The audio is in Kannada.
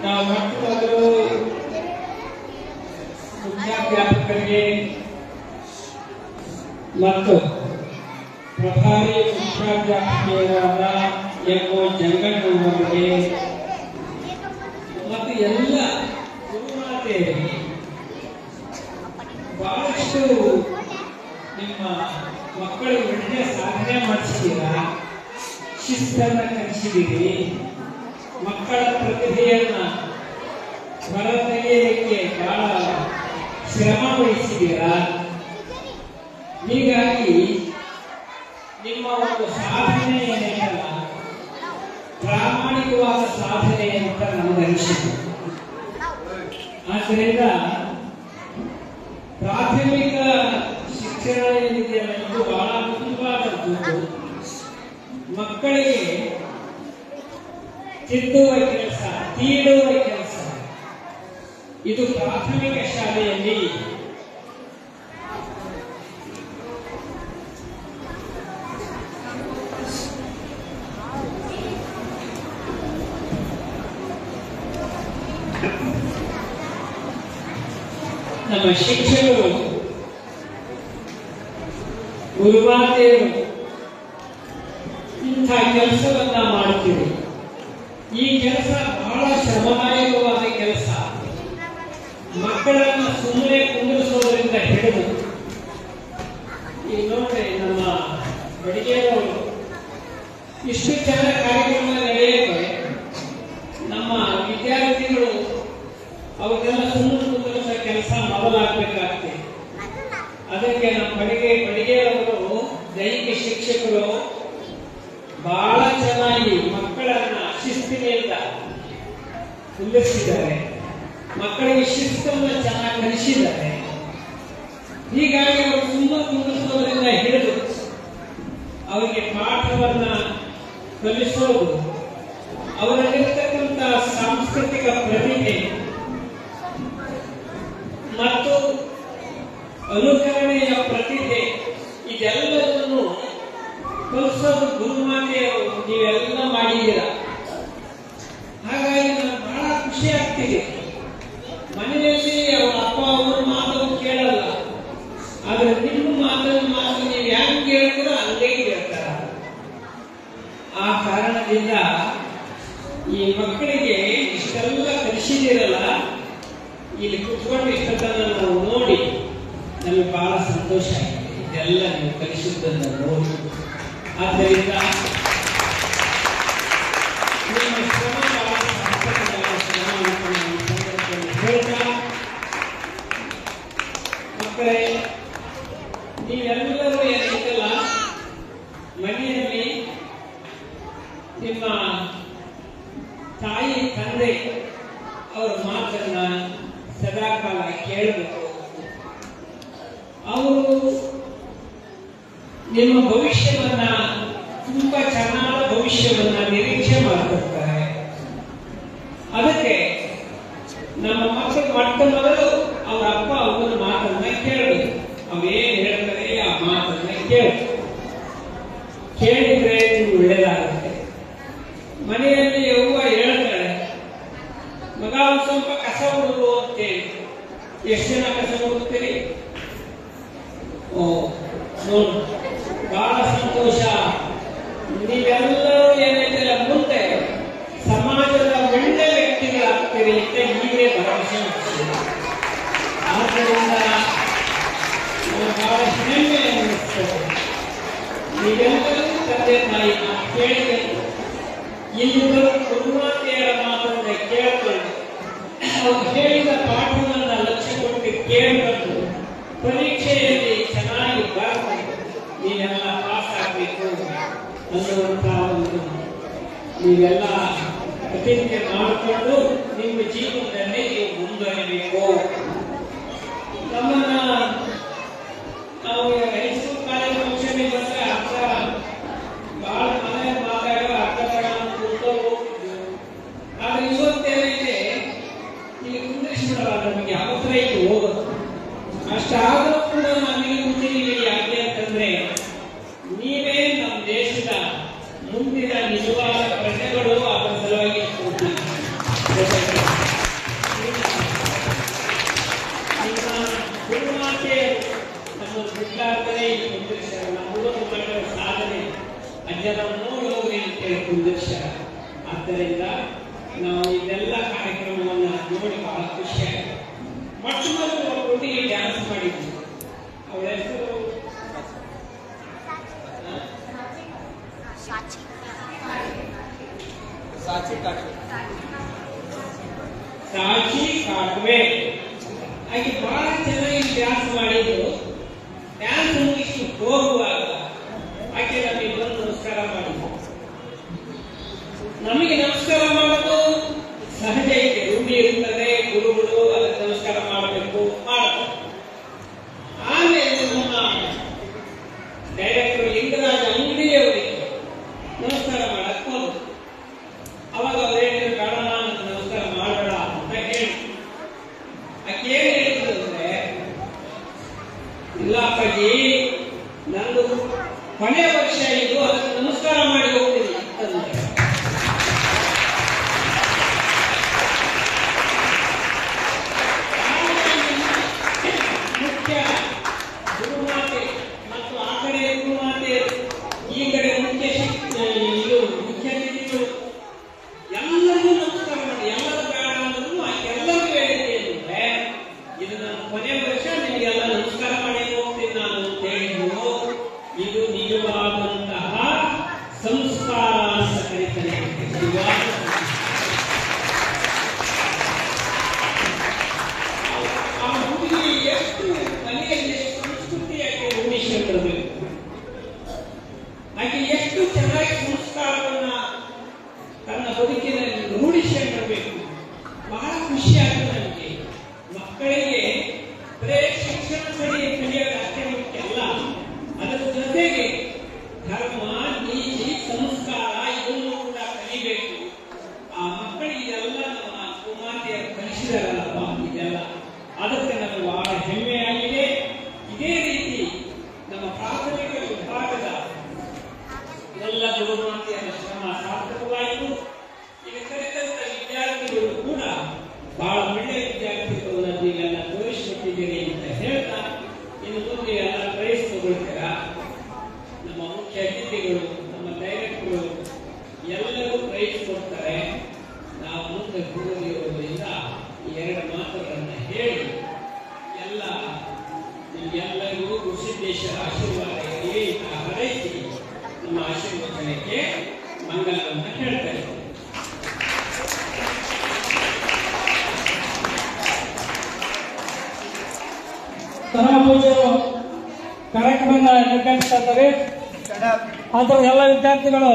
ನಾವು ಮೊಟ್ಟಮೊದಲು ಮುಖ್ಯಾಧ್ಯಾಪಕರಿಗೆ ಮತ್ತು ಪ್ರಭಾರಿ ಮುಖ್ಯಾಧ್ಯಾಪಕಿಯರಾದ ಎಂ.ಒ. ಜಂಗಣ್ಣನವರಿಗೆ ಮತ್ತು ಎಲ್ಲ ಗುರುಮಾತೆಯರಿಗೆ ಬಹಳಷ್ಟು ನಿಮ್ಮ ಮಕ್ಕಳು ಒಳ್ಳೆಯ ಸಾಧನೆ ಮಾಡಿಸಿದ್ದೀರಾ, ಶಿಸ್ತನ್ನು ಕಲಿಸಿದ್ದೀರಿ, ಮಕ್ಕಳ ಪ್ರತಿಭೆಯನ್ನ ಹೊರತೆಗೆಯಲಿಕ್ಕೆ ಬಹಳ ಶ್ರಮ ವಹಿಸಿದ್ದೀರಾ. ಹೀಗಾಗಿ ನಿಮ್ಮ ಒಂದು ಸಾಧನೆ ಏನಿಲ್ಲ ಪ್ರಾಮಾಣಿಕವಾದ ಸಾಧನೆ ಅಂತ ನಮಗನಿಸಿತು. ಆದ್ದರಿಂದ ಪ್ರಾಥಮಿಕ ಶಿಕ್ಷಣ ಏನಿದೆಯಲ್ಲ ಇದು ಬಹಳ ಮುಖ್ಯವಾದದ್ದು. ಮಕ್ಕಳಿಗೆ ತಿದ್ದುವ ಕೆಲಸ, ತೀಡುವ ಕೆಲಸ ಇದು ಪ್ರಾಥಮಿಕ ಶಾಲೆಯಲ್ಲಿ ನಮ್ಮ ಶಿಕ್ಷಕರು ಗುರುಮಾತೆಯರು ಇಂಥ ಕೆಲಸವನ್ನ ಮಾಡುತ್ತೀವಿ. ಈ ಕೆಲಸ ಬಹಳ ಶ್ರಮದಾಯಕವಾದ ಕೆಲಸ. ಮಕ್ಕಳನ್ನು ಸುಮ್ಮನೆ ಕುಂದಿರಿಸೋದ್ರಿಂದ ಹಿಡಿದು ಈಗ ನೋಡ್ರಿ, ನಮ್ಮ ಬಡಿಗೆಯವರು ಇಷ್ಟು ಚೆನ್ನಾಗಿ ಕಾರ್ಯಕ್ರಮ ನಡೆಯುತ್ತೆ. ನಮ್ಮ ವಿದ್ಯಾರ್ಥಿಗಳು ಅವನ್ನೆಲ್ಲ ಸುಮ್ಮನೆ ಕುಂದಿರಿಸೋ ಕೆಲಸ ಮೊದಲಾಗಬೇಕಾಗ್ತದೆ. ಅದಕ್ಕೆ ನಮ್ಮ ಬಡಿಗೆಯವರು ದೈಹಿಕ ಶಿಕ್ಷಕರು ಬಹಳ ಚೆನ್ನಾಗಿ ಮಕ್ಕಳನ್ನ ಶಿಸ್ತಿನಿಂದ ಕುಂದಿರಿಸಿದ್ದಾರೆ, ಮಕ್ಕಳಿಗೆ ಶಿಸ್ತನ್ನು ಚೆನ್ನಾಗಿ ಕಲಿಸಿದ್ದಾರೆ. ಹೀಗಾಗಿ ಅವರು ತುಂಬಾ ಕುಂದಿರಿಸೋದ್ರಿಂದ ಹಿಡಿದು ಅವರಿಗೆ ಪಾಠವನ್ನ ಕಲಿಸೋದು, ಅವರಲ್ಲಿರ್ತಕ್ಕಂಥ ಸಾಂಸ್ಕೃತಿಕ ಪ್ರತಿಭೆ ಮತ್ತು ಅನುಕರಣೆಯ ಪ್ರತಿಭೆ ಇದೆಲ್ಲದನ್ನು ಕಲಿಸೋದು ಗುರುಮಾತೆಯವರು ನೀವೆಲ್ಲ ಮಾಡಿದ್ದೀರ. ಹಾಗಾಗಿ ನನಗೆ ಬಹಳ ಖುಷಿ ಆಗ್ತಿದೆ. ಮನೆಯಲ್ಲಿ ಅವರ ಅಪ್ಪ ಅವರ ಮಾತನ್ನು ಕೇಳಲ್ಲ, ಆದ್ರೆ ನಿಮ್ಮ ಮಾತು ನೀವು ಹೆಂಗೆ ಕೇಳ್ತೀರೋ ಹಂಗೆ ಕೇಳ್ತಾರ. ಆ ಕಾರಣದಿಂದ ಈ ಮಕ್ಕಳಿಗೆ ಇಷ್ಟೆಲ್ಲ ಕಲಿಸಿದಿರಲ್ಲ, ಇಲ್ಲಿ ಕುತ್ಕೊಂಡು ಇಷ್ಟದನ್ನ ನಾವು ನೋಡಿ ನಮಗೆ ಬಹಳ ಸಂತೋಷ ಆಗಿದೆ. ಇದೆಲ್ಲ ನೀವು ಕಲಿಸಿದ್ದನ್ನು ನೋಡಿ. ಆದ್ದರಿಂದ ನಿಮ್ಮ ಶ್ರಮ ಬಹಳ ಸಾರ್ಥಕವಾದ ಶ್ರಮ ಅಂತ ನಾನು ಹೇಳ್ತಾ, ಮಕ್ಕಳೇ ನೀವೆಲ್ಲರೂ ಏನಿಲ್ಲ ಮನೆಯಲ್ಲಿ ನಿಮ್ಮ ತಾಯಿ ತಂದೆ ಅವರ ಮಾತನ್ನ ಸದಾಕಾಲ ಕೇಳಬೇಕು. ಅವರು ನಿಮ್ಮ ಭವಿಷ್ಯವನ್ನ ತುಂಬಾ ಚೆನ್ನಾದ ಭವಿಷ್ಯವನ್ನ ನಿರೀಕ್ಷೆ ಮಾಡ್ತಿರ್ತಾರೆ. ಅದಕ್ಕೆ ನಮ್ಮ ಮಕ್ಕಳು ಮೊಟ್ಟ ಮೊದಲು ಅವರ ಅಪ್ಪ ಅವರ ಮಾತನ್ನ ಕೇಳಬೇಕು. ಅವೇನ್ ಹೇಳ್ತಾರೆ ಆ ಮಾತನ್ನ ಕೇಳಿದ್ರೆ ನಿಮ್ಗೆ ಒಳ್ಳೇದಾಗುತ್ತೆ. ಮನೆಯಲ್ಲಿ ಯವ್ವ ಹೇಳ್ತಾಳೆ, ಮಗ ಒಂದು ಸ್ವಲ್ಪ ಕಸ ಹುಡುಗು ಅಂತೇಳಿ. ಎಷ್ಟು ಜನ ಕಸ ಹುಡುಕ್ತೀರಿ? ನೋಡು, ಬಹಳ ಸಂತೋಷ. ನೀವೆಲ್ಲರೂ ಏನೈತಿಲ್ಲ ಮುಂದೆ ಸಮಾಜದ ಒಳ್ಳೆ ವ್ಯಕ್ತಿಗಳಾಗ್ತೀರಿ ಅಂತ ಈಗಲೇ ಭರವಸೆ ಮಾಡ್ತೀರಿ. ಆದ್ದರಿಂದ ಬಹಳ ಹೆಮ್ಮೆ ಅನ್ನಿಸ್ತದೆ. ನೀವೆಲ್ಲರೂ ತಂದೆ ತಾಯಿ ಕೇಳಿದೆ, ಇಲ್ಲಿದ್ದರೂ ಗುರುಮಾತೆಯರ ಮಾತನ್ನ ಕೇಳ್ಕೊಂಡು ಅವರು ಹೇಳಿದ ಪಾಠವನ್ನ ಲಕ್ಷ್ಯ ಕೊಟ್ಟು ಕೇಳಬೇಕು. ಪರೀಕ್ಷೆಯಲ್ಲಿ ಚೆನ್ನಾಗಿ ಬರಬೇಕು, ನೀವೆಲ್ಲ ಪಾಸ್ ಆಗಬೇಕು ಅನ್ನುವಂಥ ಒಂದು ನೀವೆಲ್ಲ ಪ್ರತಿಜ್ಞೆ ಮಾಡಿಕೊಂಡು ನಿಮ್ಮ ಜೀವನದಲ್ಲಿ ನೀವು ಮುಂದುವರಿಬೇಕು. ನಮ್ಮನ್ನ ನಾವು ಹೈಸ್ಕೂಲ್ ಕಾಲೇಜ್ ಫಂಕ್ಷನ್ಗೆ ಬಂದ್ರೆ ಅರ್ಥ ಬಹಳ ಮನೆ ಮಾತಾಡೋ ಅರ್ಥ ಕೂತು ಹೋಗ್ತಿದ್ವಿ. ಆದ್ರೆ ಇವತ್ತೇನೈತೆ, ಈಗ ಕುಂದಿರಿಸ್ಬಿಡಲ್ಲ, ನಮಗೆ ಅವಸರ ಇತ್ತು ಹೋಗೋದು. ಅಷ್ಟಾದರೂ ಕೂಡ ನಾವೀಗ ಕೂತಿದ್ದೀವಿ. ಯಾಕೆ ಅಂತಂದ್ರೆ ನೀವೇ ನಮ್ಮ ದೇಶದ ಮುಂದಿನ ನಿಜವಾದ ಪ್ರಜೆಗಳು. ಅದರ ಸಲುವಾಗಿ ಜನ ನೋಡೋರಿ ಅಂತೇಳಿ ಉದ್ದೇಶ. ಆದ್ದರಿಂದ ನಾವು ಇದೆಲ್ಲ ಕಾರ್ಯಕ್ರಮವನ್ನ ನೋಡಿ ಬಹಳ ಖುಷಿಯಾಗಿದೆ. ಮೊಟ್ಟ ಮೊದಲು ಒಟ್ಟಿಗೆ ಡ್ಯಾನ್ಸ್ ಮಾಡಿದ್ವಿ. ಅವಳ ಹೆಸರು ಸಾಚಿ ಕಾಟ್ವೆ. ಹಾಗೆ ಬಹಳ ಚೆನ್ನಾಗಿ ಡ್ಯಾನ್ಸ್ ಮಾಡಿದ್ರು. ಡ್ಯಾನ್ಸ್ ಮುಗಿಸಿ ಹೋಗುವಾಗ ಆಕೆ ನಮಗೆ ಬಂದು ನಮಸ್ಕಾರ ಮಾಡಿದ್ರು. ನಮಗೆ ನಮಸ್ಕಾರ ಮಾಡೋದು ಸಹಜ ಇದೆ, ರೂಢಿ ಇರುತ್ತದೆ. ಗುರುಗಳು ಅದಕ್ಕೆ ನಮಸ್ಕಾರ ಮಾಡಬೇಕು ಮಾಡ್ತಾರೆ. ಆಮೇಲೆ ನಮ್ಮ ಡೈರೆಕ್ಟರ್ ಲಿಂಗರಾಜ ಅಂಗಡಿಯವರಿಗೆ ನಮಸ್ಕಾರ ಮಾಡಕ್ ಹೋದ್ರು. ಅವಾಗ ಅವ್ರೇನಿದ್ರು ಬೇಡ, ನಾನು ನಮಸ್ಕಾರ ಮಾಡಬೇಡ ಅಂತ ಹೇಳಿ. ಆಕೆ ಏನ್ ಹೇಳಿದ್ರು ಅಂದ್ರೆ, ಇಲ್ಲ ಅಪ್ಪಾಜಿ, ನಂದು ಕೊನೆ ವರ್ಷ ಇದು, ಅದಕ್ಕೆ ನಮಸ್ಕಾರ ಮಾಡಿ ಹೋಗ್ತೀನಿ ಅಂತಂದ್ರೆ. ಮುಖ್ಯ ಗುರುಮಾತೆ ಮತ್ತು ಆ ಕಡೆ ಗುರುಮಾತೆ, ಈ ಕಡೆ ಮುಖ್ಯ ಇದು ಮುಖ್ಯ ಅತಿಥಿಗಳು ಎಲ್ಲರಿಗೂ ನಮಸ್ಕಾರ ಮಾಡಿ. ಎಲ್ಲರೂ ಬೇಡ ಅಂದ್ರೂ ಎಲ್ಲರಿಗೂ ಹೇಳಿದ್ದೆ ಅಂದ್ರೆ, ಇದು ನನ್ನ ಕೊನೆ ವರ್ಷ, ನಿಮಗೆಲ್ಲ ನಮಸ್ಕಾರ ಮಾಡಿ ಹೋಗ್ತೀನಿ ನಾನು ಅಂತ ಹೇಳಿದ್ರು. ಇದು ನಿಜವಾದಂತಹ ಸಂಸ್ಕಾರ ಅಂತ ಕರೀತಾರೆ. ಆ ಹುಡುಗಿ ಎಷ್ಟು ಮನೆಯಲ್ಲಿ ಸಂಸ್ಕೃತಿಯಾಗಿ ರೂಢಿಸಿಕೊಂಡಿರಬೇಕು, ಆಕೆ ಎಷ್ಟು ಚೆನ್ನಾಗಿ ಸಂಸ್ಕಾರವನ್ನ ತನ್ನ ಬದುಕಿನಲ್ಲಿ ರೂಢಿಸಿಕೊಂಡಿರಬೇಕು. ಬಹಳ ಖುಷಿ ಆಗ್ತದೆ ನನಗೆ. ಮಕ್ಕಳಿಗೆ ಬರೇ ಶಿಕ್ಷಣ ಕಲಿಯೋದು ಅಷ್ಟೇ ಮುಖ್ಯ ಅಲ್ಲ, ಅದರ ಜೊತೆಗೆ ಧರ್ಮ, ನೀತಿ, ಸಂಸ್ಕಾರ ಇದನ್ನು ಕೂಡ ಕಲಿಬೇಕು. ಆ ಮಕ್ಕಳಿಗೆ ಇದೆಲ್ಲ ನಮ್ಮ ಕುಮಾರ್ತೆಯರು ಕಲಿಸಿದಾರಲ್ಲಪ್ಪ, ಇದೆಲ್ಲ ಅದಕ್ಕೆ ನಮಗೆ ಬಹಳ ಹೆಮ್ಮೆಯಾಗಿದೆ. ಇದೇ ರೀತಿ ನಮ್ಮ ಪ್ರಾಥಮಿಕ ವಿಭಾಗದ ಎಲ್ಲ ಗುರುಮಾತೆಯರ ಶ್ರಮ ಸಾರ್ಥಕವಾಯಿತು. ಈಗ ಕಲಿತಂತ ವಿದ್ಯಾರ್ಥಿಗಳು ಕೂಡ ಬಹಳ ಒಳ್ಳೆಯ ವಿದ್ಯಾರ್ಥಿಗಳು ನೀವೆಲ್ಲ ತೋರಿಸಿಕೊಟ್ಟಿದ್ದೀರಿ ಅಂತ ಹೇಳ್ತಾ, ಇನ್ನು ಮುಂದೆ ಎಲ್ಲ ಪ್ರೈಸ್ ತಗೊಳ್ತೀರಾ. ನಮ್ಮ ಮುಖ್ಯ ಅತಿಥಿಗಳು, ನಮ್ಮ ಡೈರೆಕ್ಟರು ಎಲ್ಲರೂ ಪ್ರೈಸ್ ಕೊಡ್ತಾರೆ. ನಾವು ಮುಂದೆ ಹೋಗಿರೋದ್ರಿಂದ ಈ ಎರಡು ಮಾತುಗಳನ್ನು ಹೇಳಿ ನಿಮ್ಗೆಲ್ಲರಿಗೂ ಗುರುಸಿದ್ದೇಶ್ವರ ಆಶೀರ್ವಾದ ಇರಲಿ ಅಂತ ಹಾರೈಸಿ ನಮ್ಮ ಆಶೀರ್ವಚನಕ್ಕೆ ಮಂಗಲವನ್ನು ಹೇಳ್ತಾ ಇದ್ದೇವೆ. ಪೂಜೆಯು ಕಾರ್ಯಕ್ರಮ ನಿರ್ಗಮಿಸ್ತಾ ಇದ್ದಾರೆ. ಆದರೆ ಎಲ್ಲ ವಿದ್ಯಾರ್ಥಿಗಳು